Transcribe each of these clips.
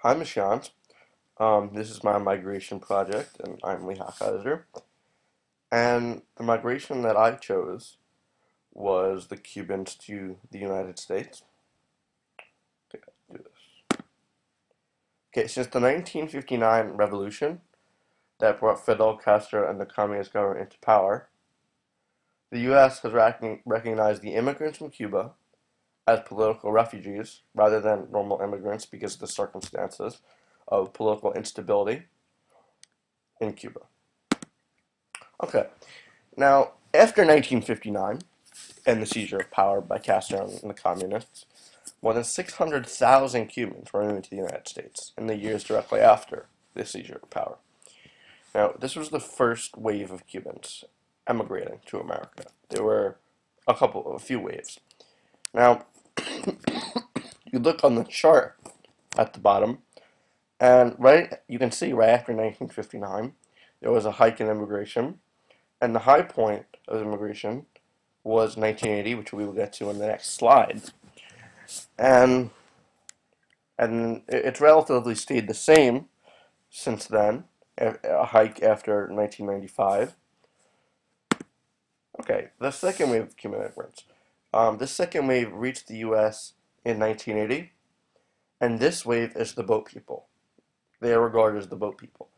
Hi, Mrs.yontz. This is my migration project, and I'm the hack editor. And the migration that I chose was the Cubans to the United States. Okay, do this. Okay, since the 1959 revolution that brought Fidel Castro and the communist government into power, the U.S. has recognized the immigrants from Cuba as political refugees rather than normal immigrants because of the circumstances of political instability in Cuba. Okay, now after 1959 and the seizure of power by Castro and the communists, more than 600,000 Cubans were moved to the United States in the years directly after the seizure of power. Now, this was the first wave of Cubans emigrating to America. There were a few waves. Now, you look on the chart at the bottom, and you can see right after 1959, there was a hike in immigration, and the high point of immigration was 1980, which we will get to in the next slide. And it's relatively stayed the same since then, a hike after 1995. Okay, the second wave of Cuban immigrants. This second wave reached the U.S. in 1980, and this wave is the boat people. They are regarded as the boat people.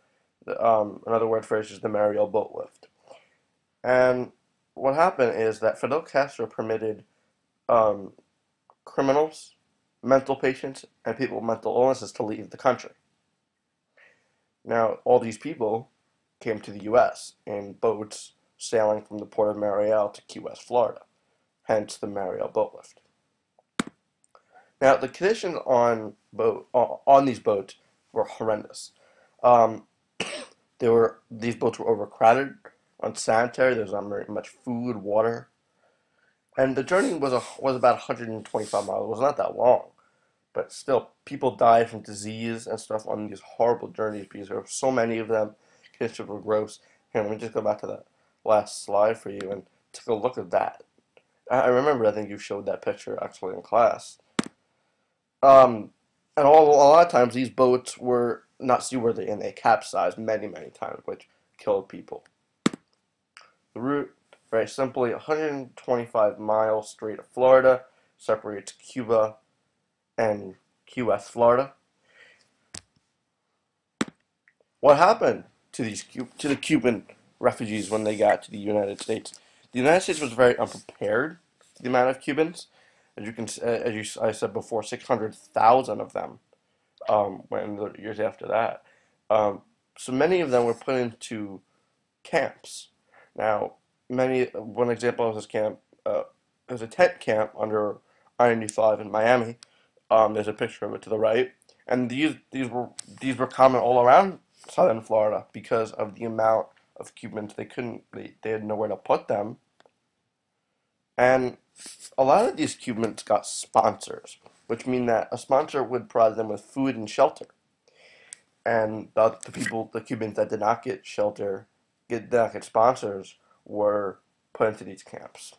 Another word for it is the Mariel boat lift. And what happened is that Fidel Castro permitted um, criminals, mental patients, and people with mental illnesses to leave the country. Now, all these people came to the U.S. in boats sailing from the port of Mariel to Key West, Florida, hence the Mariel boat lift. Now, the conditions on these boats were horrendous. Um, these boats were overcrowded, unsanitary. There was not very much food, water, and the journey was about 125 miles. It was not that long, but still, people died from disease and stuff on these horrible journeys because there were so many of them. Conditions were gross. Here, let me just go back to that last slide for you and take a look at that. I remember, I think you showed that picture actually in class. Um, and a lot of times these boats were not seaworthy and they capsized many, many times, which killed people. The route, very simply, 125 miles straight of Florida, separates Cuba and Key West, Florida. What happened to the Cuban refugees when they got to the United States? The United States was very unprepared for the amount of Cubans. I said before, 600,000 of them went in the years after that. So many of them were put into camps. Now, one example of this camp, there's a tent camp under I-95 in Miami. There's a picture of it to the right, and these were common all around Southern Florida because of the amount of Cubans they had nowhere to put them, and a lot of these Cubans got sponsors, which mean that a sponsor would provide them with food and shelter, and the Cubans that did not get shelter, did not get sponsors, were put into these camps.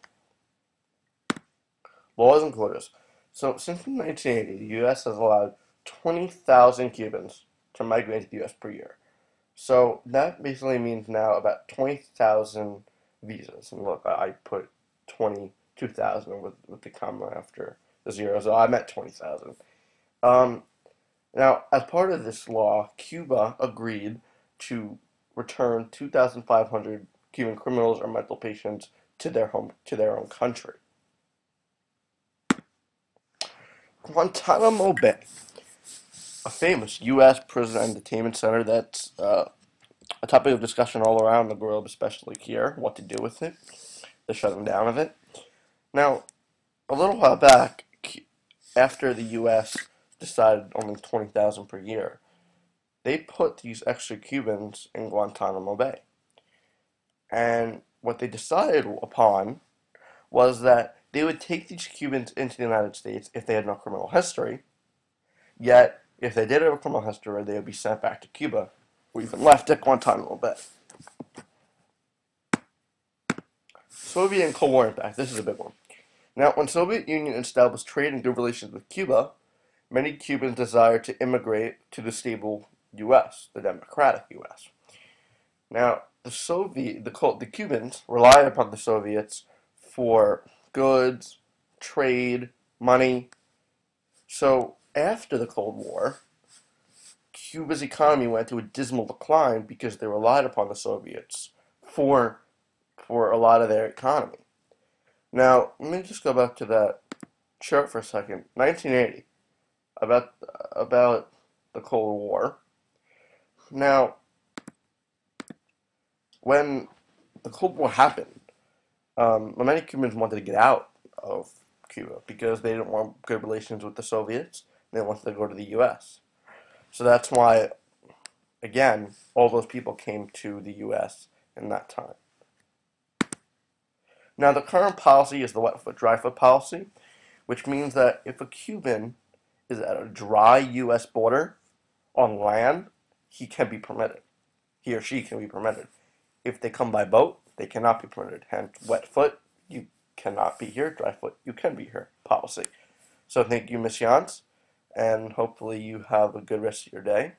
Laws and quotas. So since 1980, the U.S. has allowed 20,000 Cubans to migrate to the U.S. per year. So that basically means now about 20,000 visas. And look, I put 22,000 with the comma after the zero, so I meant 20,000. Um, Now, as part of this law, Cuba agreed to return 2,500 Cuban criminals or mental patients to their own country. Guantanamo Bay, a famous U.S. prison entertainment center that's a topic of discussion all around the globe, especially here, what to do with it, the shutting down of it. Now, a little while back, after the U.S. decided only 20,000 per year, they put these extra Cubans in Guantanamo Bay. And what they decided upon was that they would take these Cubans into the United States if they had no criminal history, yet if they did have a criminal history, they would be sent back to Cuba, or even left at Guantanamo Bay. Soviet and Cold War impact. This is a big one. Now, when Soviet Union established trade and good relations with Cuba, many Cubans desire to immigrate to the stable U.S., the democratic U.S. Now, the Cubans relied upon the Soviets for goods, trade, money. So after the Cold War, Cuba's economy went through a dismal decline because they relied upon the Soviets for for a lot of their economy. Now, let me just go back to that chart for a second. 1980, about about the Cold War. Now, when the Cold War happened, many Cubans wanted to get out of Cuba because they didn't want good relations with the Soviets. They wanted to go to the U.S. So that's why, again, all those people came to the U.S. in that time. Now, the current policy is the wet foot, dry foot policy, which means that if a Cuban is at a dry U.S. border on land, he can be permitted. He or she can be permitted. If they come by boat, they cannot be permitted. Hence, wet foot, you cannot be here. Dry foot, you can be here. Policy. So thank you, Miss.yontz, and hopefully you have a good rest of your day.